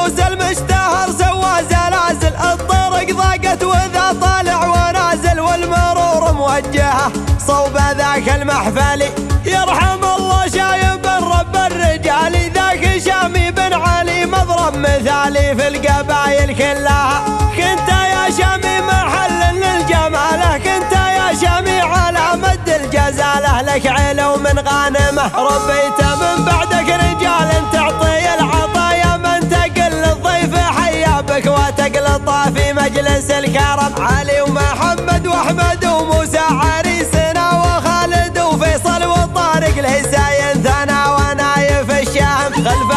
موسى المشتهر سوى زلازل، الطرق ضاقت وذا طالع ونازل، والمرور موجهه صوب ذاك المحفل. يرحم الله شايب رب الرجال، ذاك شامي بن علي مضرب مثالي في القبايل كلها. كنت يا شامي محل للجماله، كنت يا شامي على مد الجزاله، لك علو من غانمه ربيت من بعدك رجال تعطي العطايا، من تقل للضيف حيا بك وتقلطه في مجلس الكرم. علي ومحمد واحمد وموسى عريسنا، وخالد وفيصل وطارق الهساين ثنا ونايف الشام. خلف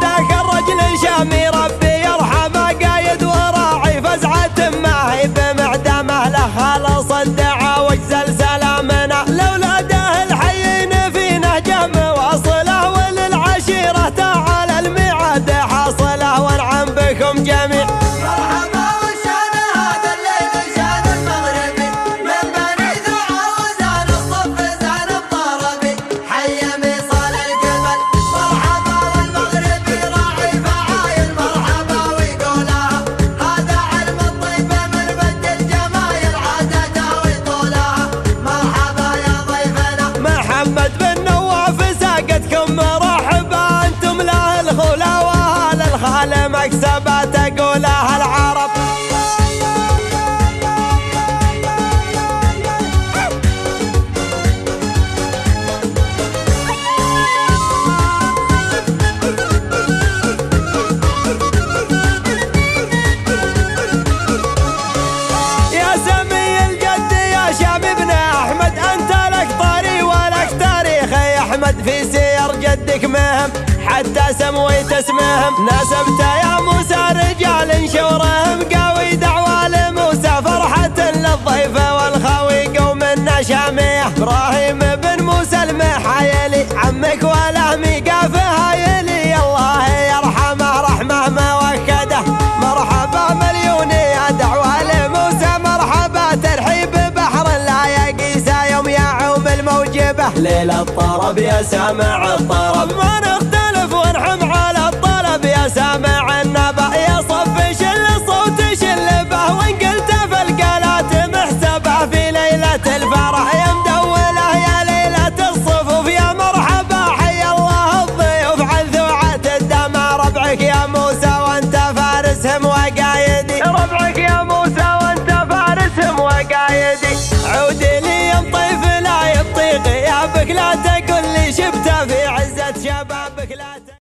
ذاك الرجل الشامي ربي يرحمه، قايد وراعي فزعة ما هي بمعدمه، له خلص الدعا واجزل سلامنا. لاولاده الحيين في نهجه مواصله، وللعشيره تعالى الميعاد حاصله، وانعم بكم جميع. مكسبة تقولها العرب. يا سمي الجد يا شامي بن احمد، انت لك طري ولك تاريخ يا احمد، في سير جدك مهم حتى سمويت اسمهم. نسبت يا موسى رجال شورهم، قوي دعوة لموسى فرحة للضيف والخوي، قومنا شامية. ابراهيم بن موسى المحايلي عمك وله ميقاف هايلي، الله يرحمه رحمه موكده. مرحبا مليونية دعوة لموسى، مرحبا ترحيب بحر لا يقيسه، يوم يعوم الموجبة ليل الطرب يا سامع الطرب. ما نختلف ونحم على الطلب يا سامع النبأ، يا صف شل الصوت شل به، وان قلت في القالات محسبه، في ليلة الفرح يا مدوله يا ليلة الصفوف. يا مرحبا حي الله الضيوف عن ذوعة الدمى، ربعك يا موسى وانت فارسهم وقايدي، ربعك يا موسى وانت فارسهم وقايدي. عودي لي يا مطيف لا يطيق يابك، لا تقول لي شبته في عزة شبابك لا